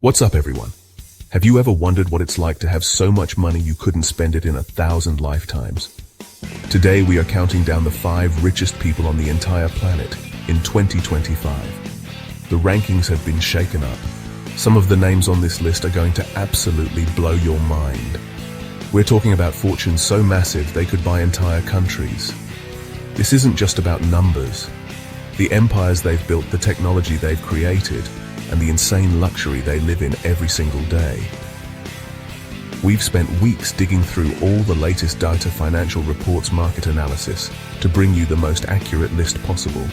What's up, everyone? Have you ever wondered what it's like to have so much money you couldn't spend it in 1,000 lifetimes? Today we are counting down the 5 richest people on the entire planet in 2025. The rankings have been shaken up. Some of the names on this list are going to absolutely blow your mind. We're talking about fortunes so massive they could buy entire countries. This isn't just about numbers. The empires they've built, the technology they've created, and the insane luxury they live in every single day. We've spent weeks digging through all the latest data, financial reports, market analysis to bring you the most accurate list possible.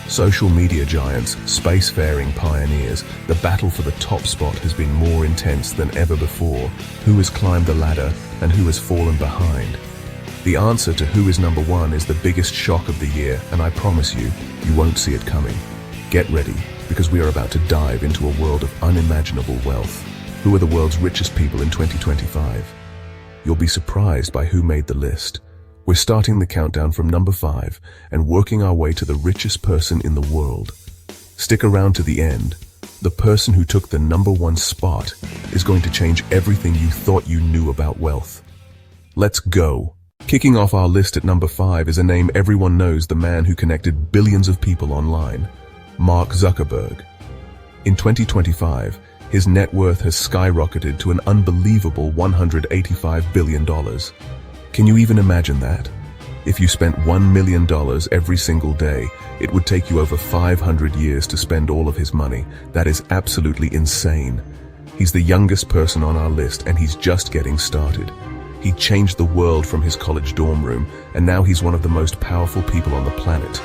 Social media giants, spacefaring pioneers, the battle for the top spot has been more intense than ever before. Who has climbed the ladder and who has fallen behind? The answer to who is number one is the biggest shock of the year, and I promise you, you won't see it coming. Get ready, because we are about to dive into a world of unimaginable wealth. Who are the world's richest people in 2025? You'll be surprised by who made the list. We're starting the countdown from number 5 and working our way to the richest person in the world. Stick around to the end. The person who took the number 1 spot is going to change everything you thought you knew about wealth. Let's go. Kicking off our list at number 5 is a name everyone knows, the man who connected billions of people online. Mark Zuckerberg. In 2025, his net worth has skyrocketed to an unbelievable $185 billion. Can you even imagine that? If you spent $1 million every single day, it would take you over 500 years to spend all of his money. That is absolutely insane. He's the youngest person on our list, and he's just getting started. He changed the world from his college dorm room, and now he's one of the most powerful people on the planet.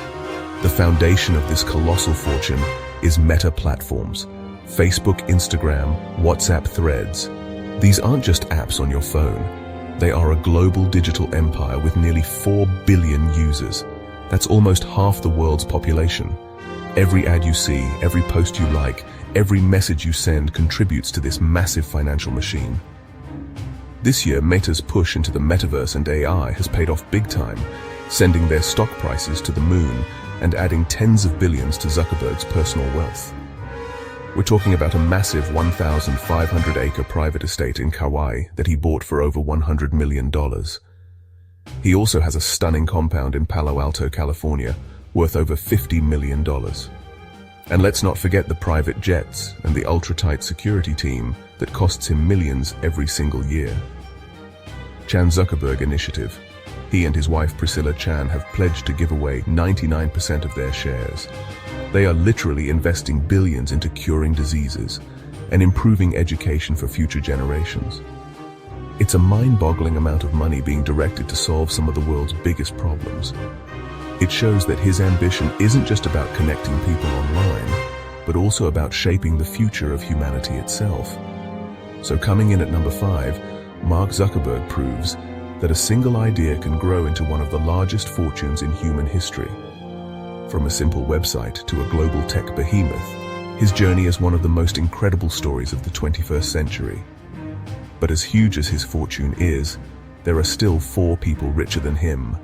The foundation of this colossal fortune is Meta platforms. Facebook, Instagram, WhatsApp, Threads. These aren't just apps on your phone. They are a global digital empire with nearly 4 billion users. That's almost half the world's population. Every ad you see, every post you like, every message you send contributes to this massive financial machine. This year, Meta's push into the metaverse and AI has paid off big time, sending their stock prices to the moon and adding tens of billions to Zuckerberg's personal wealth. We're talking about a massive 1,500-acre private estate in Kauai that he bought for over $100 million. He also has a stunning compound in Palo Alto, California, worth over $50 million. And let's not forget the private jets and the ultra-tight security team that costs him millions every single year. Chan Zuckerberg Initiative. He and his wife Priscilla Chan have pledged to give away 99% of their shares. They are literally investing billions into curing diseases and improving education for future generations. It's a mind-boggling amount of money being directed to solve some of the world's biggest problems. It shows that his ambition isn't just about connecting people online, but also about shaping the future of humanity itself. So coming in at number 5, Mark Zuckerberg proves that a single idea can grow into one of the largest fortunes in human history. From a simple website to a global tech behemoth, his journey is one of the most incredible stories of the 21st century. But as huge as his fortune is, there are still 4 people richer than him.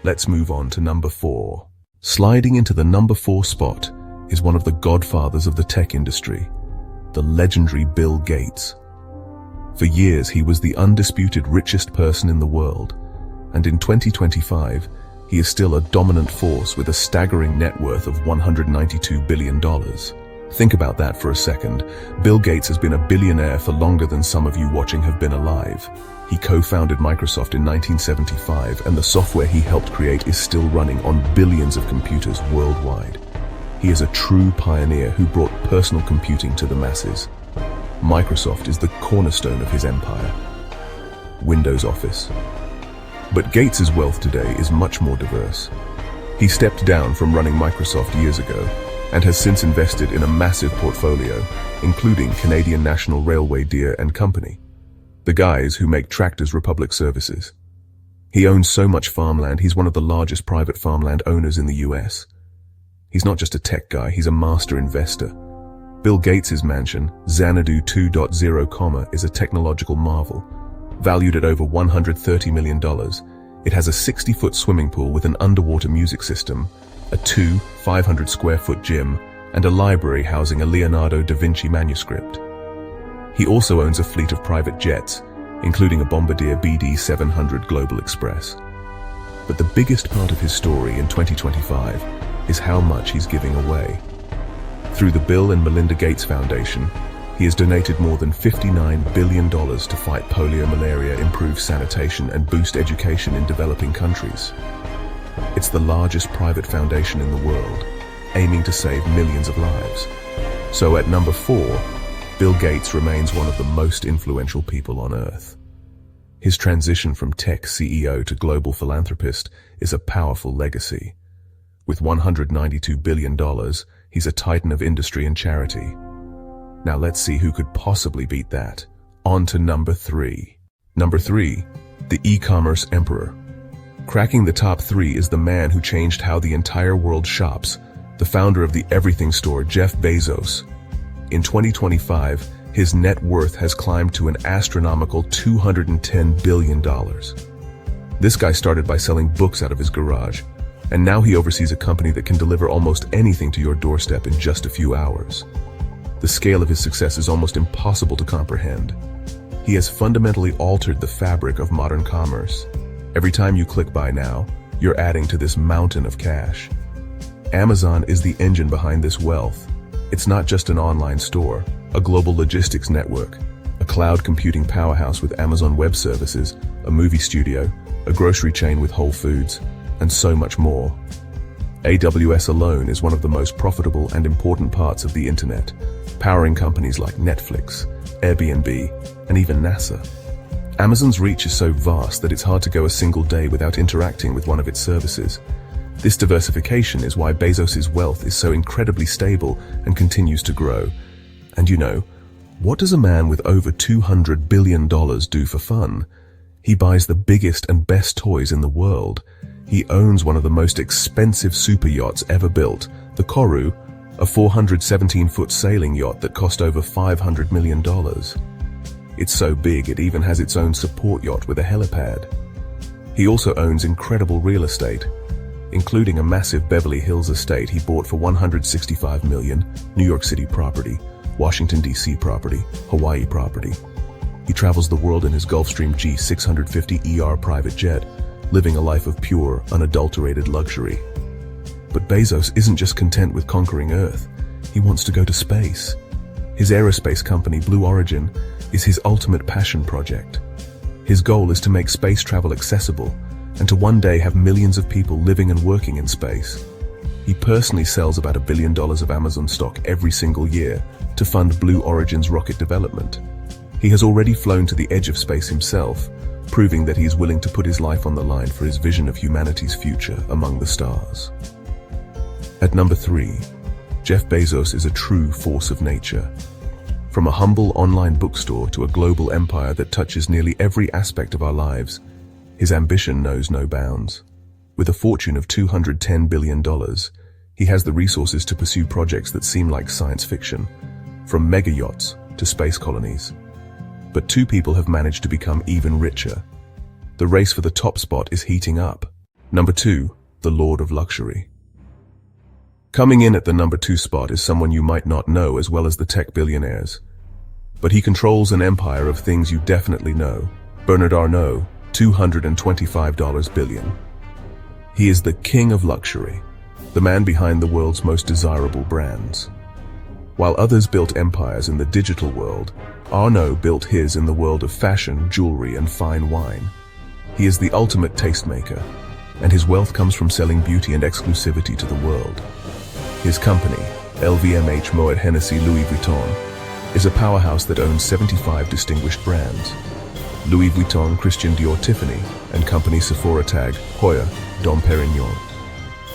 Let's move on to number 4. Sliding into the number 4 spot is one of the godfathers of the tech industry, the legendary Bill Gates. For years, he was the undisputed richest person in the world, and in 2025, he is still a dominant force with a staggering net worth of $192 billion. Think about that for a second. Bill Gates has been a billionaire for longer than some of you watching have been alive. He co-founded Microsoft in 1975, and the software he helped create is still running on billions of computers worldwide. He is a true pioneer who brought personal computing to the masses. Microsoft is the cornerstone of his empire. Windows Office. But Gates' wealth today is much more diverse. He stepped down from running Microsoft years ago and has since invested in a massive portfolio, including Canadian National Railway Deere and Company, the guys who make tractors Republic Services. He owns so much farmland, he's one of the largest private farmland owners in the US. He's not just a tech guy, he's a master investor. Bill Gates' mansion, Xanadu 2.0, is a technological marvel. Valued at over $130 million, it has a 60-foot swimming pool with an underwater music system, a 500-square-foot gym, and a library housing a Leonardo da Vinci manuscript. He also owns a fleet of private jets, including a Bombardier BD-700 Global Express. But the biggest part of his story in 2025 is how much he's giving away. Through the Bill and Melinda Gates Foundation, he has donated more than $59 billion to fight polio, malaria, improve sanitation, and boost education in developing countries. It's the largest private foundation in the world, aiming to save millions of lives. So at number 4, Bill Gates remains one of the most influential people on Earth. His transition from tech CEO to global philanthropist is a powerful legacy. With $192 billion, he's a titan of industry and charity. Now let's see who could possibly beat that. On to number 3. Number 3, the e-commerce emperor. Cracking the top 3 is the man who changed how the entire world shops, the founder of the everything store, Jeff Bezos. In 2025, his net worth has climbed to an astronomical $210 billion. This guy started by selling books out of his garage, and now he oversees a company that can deliver almost anything to your doorstep in just a few hours. The scale of his success is almost impossible to comprehend. He has fundamentally altered the fabric of modern commerce. Every time you click buy now, you're adding to this mountain of cash. Amazon is the engine behind this wealth. It's not just an online store, a global logistics network, a cloud computing powerhouse with Amazon Web Services, a movie studio, a grocery chain with Whole Foods, and so much more. AWS alone is one of the most profitable and important parts of the internet, powering companies like Netflix, Airbnb, and even NASA. Amazon's reach is so vast that it's hard to go a single day without interacting with one of its services. This diversification is why Bezos's wealth is so incredibly stable and continues to grow. And you know, what does a man with over $200 billion do for fun? He buys the biggest and best toys in the world. He owns one of the most expensive super yachts ever built, the Koru, a 417-foot sailing yacht that cost over $500 million. It's so big it even has its own support yacht with a helipad. He also owns incredible real estate, including a massive Beverly Hills estate he bought for $165 million, New York City property, Washington, D.C. property, Hawaii property. He travels the world in his Gulfstream G650ER private jet, living a life of pure, unadulterated luxury. But Bezos isn't just content with conquering Earth. He wants to go to space. His aerospace company, Blue Origin, is his ultimate passion project. His goal is to make space travel accessible and to one day have millions of people living and working in space. He personally sells about $1 billion of Amazon stock every single year to fund Blue Origin's rocket development. He has already flown to the edge of space himself, proving that he is willing to put his life on the line for his vision of humanity's future among the stars. At number 3, Jeff Bezos is a true force of nature. From a humble online bookstore to a global empire that touches nearly every aspect of our lives, his ambition knows no bounds. With a fortune of $210 billion, he has the resources to pursue projects that seem like science fiction, from mega yachts to space colonies. But 2 people have managed to become even richer. The race for the top spot is heating up. Number 2, the Lord of Luxury. Coming in at the number 2 spot is someone you might not know as well as the tech billionaires. But he controls an empire of things you definitely know. Bernard Arnault, $225 billion. He is the king of luxury, the man behind the world's most desirable brands. While others built empires in the digital world, Arnault built his in the world of fashion, jewelry, and fine wine. He is the ultimate tastemaker, and his wealth comes from selling beauty and exclusivity to the world. His company, LVMH Moet Hennessy Louis Vuitton, is a powerhouse that owns 75 distinguished brands. Louis Vuitton, Christian Dior, Tiffany, and company Sephora, Tag, Heuer, Dom Perignon.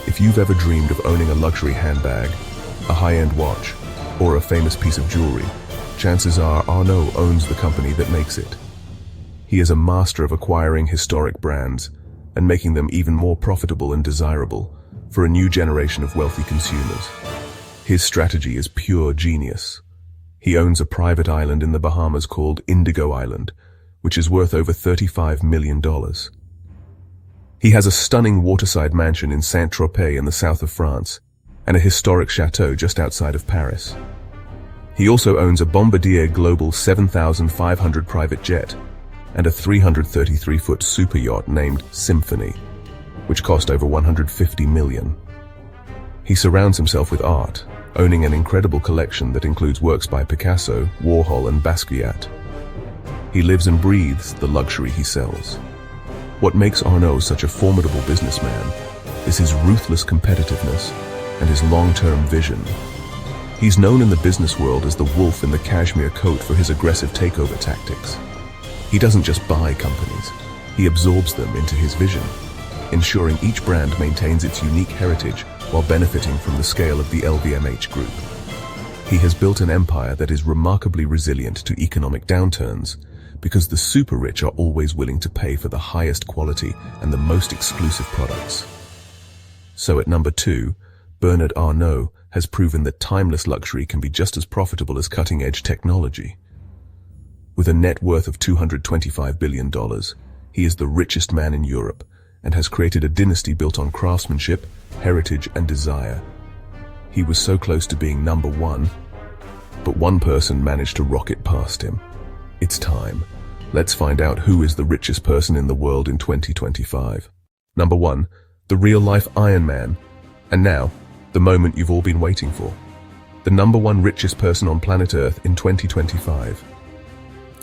If you've ever dreamed of owning a luxury handbag, a high-end watch, or a famous piece of jewelry, chances are Arnault owns the company that makes it. He is a master of acquiring historic brands and making them even more profitable and desirable for a new generation of wealthy consumers. His strategy is pure genius. He owns a private island in the Bahamas called Indigo Island, which is worth over $35 million. He has a stunning waterside mansion in Saint-Tropez in the south of France and a historic chateau just outside of Paris. He also owns a Bombardier Global 7500 private jet and a 333-foot super yacht named Symphony, which cost over $150 million. He surrounds himself with art, owning an incredible collection that includes works by Picasso, Warhol, and Basquiat. He lives and breathes the luxury he sells. What makes Arnault such a formidable businessman is his ruthless competitiveness and his long-term vision. He's known in the business world as the wolf in the cashmere coat for his aggressive takeover tactics. He doesn't just buy companies, he absorbs them into his vision, ensuring each brand maintains its unique heritage while benefiting from the scale of the LVMH group. He has built an empire that is remarkably resilient to economic downturns, because the super rich are always willing to pay for the highest quality and the most exclusive products. So at number 2, Bernard Arnault has proven that timeless luxury can be just as profitable as cutting-edge technology. With a net worth of $225 billion, he is the richest man in Europe and has created a dynasty built on craftsmanship, heritage, and desire. He was so close to being number 1, but one person managed to rocket past him. It's time. Let's find out who is the richest person in the world in 2025. Number 1, the real-life Iron Man. And now, the moment you've all been waiting for. The number 1 richest person on planet Earth in 2025.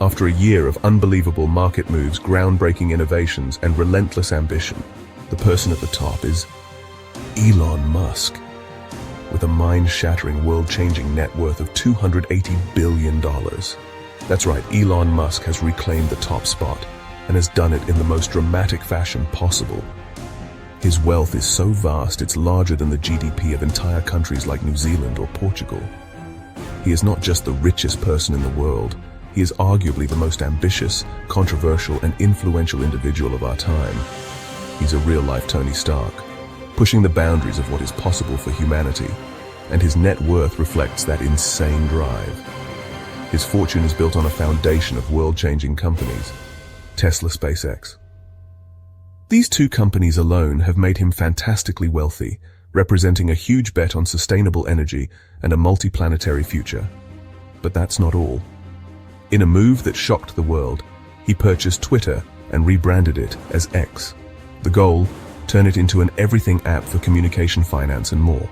After a year of unbelievable market moves, groundbreaking innovations, and relentless ambition, the person at the top is Elon Musk, with a mind-shattering, world-changing net worth of $280 billion. That's right, Elon Musk has reclaimed the top spot and has done it in the most dramatic fashion possible. His wealth is so vast it's larger than the GDP of entire countries like New Zealand or Portugal. He is not just the richest person in the world, he is arguably the most ambitious, controversial, and influential individual of our time. He's a real-life Tony Stark, pushing the boundaries of what is possible for humanity, and his net worth reflects that insane drive. His fortune is built on a foundation of world-changing companies, Tesla, SpaceX. These 2 companies alone have made him fantastically wealthy, representing a huge bet on sustainable energy and a multi-planetary future. But that's not all. In a move that shocked the world, he purchased Twitter and rebranded it as X. The goal? Turn it into an everything app for communication, finance, and more.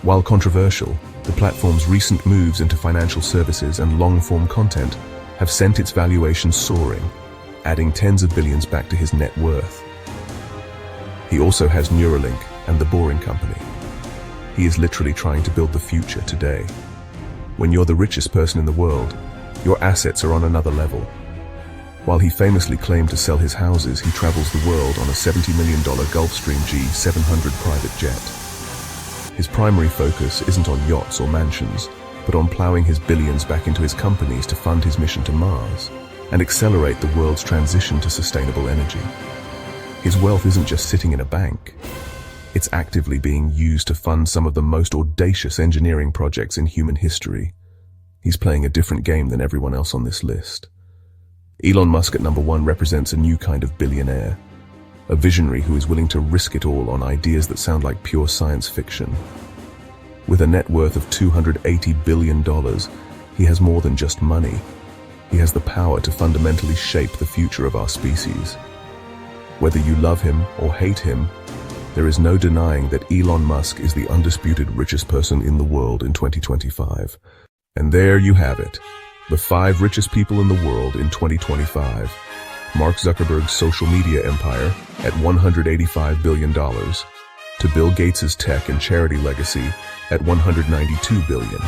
While controversial, the platform's recent moves into financial services and long-form content have sent its valuation soaring, adding tens of billions back to his net worth. He also has Neuralink and The Boring Company. He is literally trying to build the future today. When you're the richest person in the world, your assets are on another level. While he famously claimed to sell his houses, he travels the world on a $70 million Gulfstream G700 private jet. His primary focus isn't on yachts or mansions, but on plowing his billions back into his companies to fund his mission to Mars and accelerate the world's transition to sustainable energy. His wealth isn't just sitting in a bank. It's actively being used to fund some of the most audacious engineering projects in human history. He's playing a different game than everyone else on this list. Elon Musk at number 1 represents a new kind of billionaire, a visionary who is willing to risk it all on ideas that sound like pure science fiction. With a net worth of $280 billion, he has more than just money. He has the power to fundamentally shape the future of our species. Whether you love him or hate him, there is no denying that Elon Musk is the undisputed richest person in the world in 2025. And there you have it, the 5 richest people in the world in 2025. Mark Zuckerberg's social media empire at $185 billion, to Bill Gates's tech and charity legacy at $192 billion.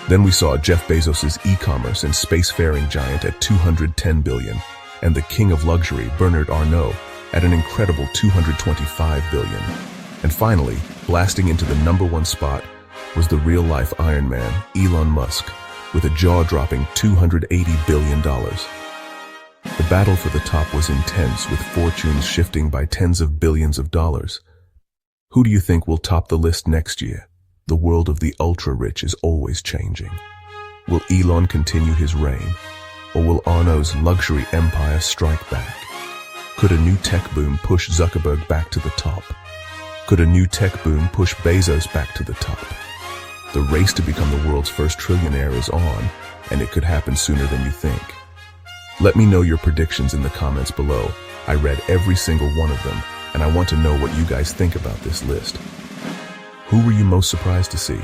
Then we saw Jeff Bezos's e-commerce and spacefaring giant at $210 billion, and the king of luxury, Bernard Arnault, at an incredible $225 billion. And finally, blasting into the number 1 spot was the real-life Iron Man, Elon Musk, with a jaw-dropping $280 billion. The battle for the top was intense, with fortunes shifting by tens of billions of dollars. Who do you think will top the list next year? The world of the ultra-rich is always changing. Will Elon continue his reign, or will Arnault's luxury empire strike back? Could a new tech boom push Zuckerberg back to the top? Could a new tech boom push Bezos back to the top? The race to become the world's first trillionaire is on, and it could happen sooner than you think. Let me know your predictions in the comments below. I read every single one of them, and I want to know what you guys think about this list. Who were you most surprised to see?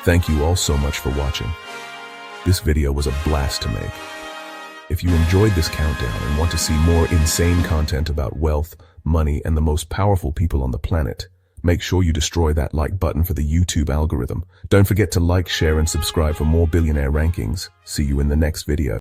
Thank you all so much for watching. This video was a blast to make. If you enjoyed this countdown and want to see more insane content about wealth, money, and the most powerful people on the planet, make sure you destroy that like button for the YouTube algorithm. Don't forget to like, share, and subscribe for more billionaire rankings. See you in the next video.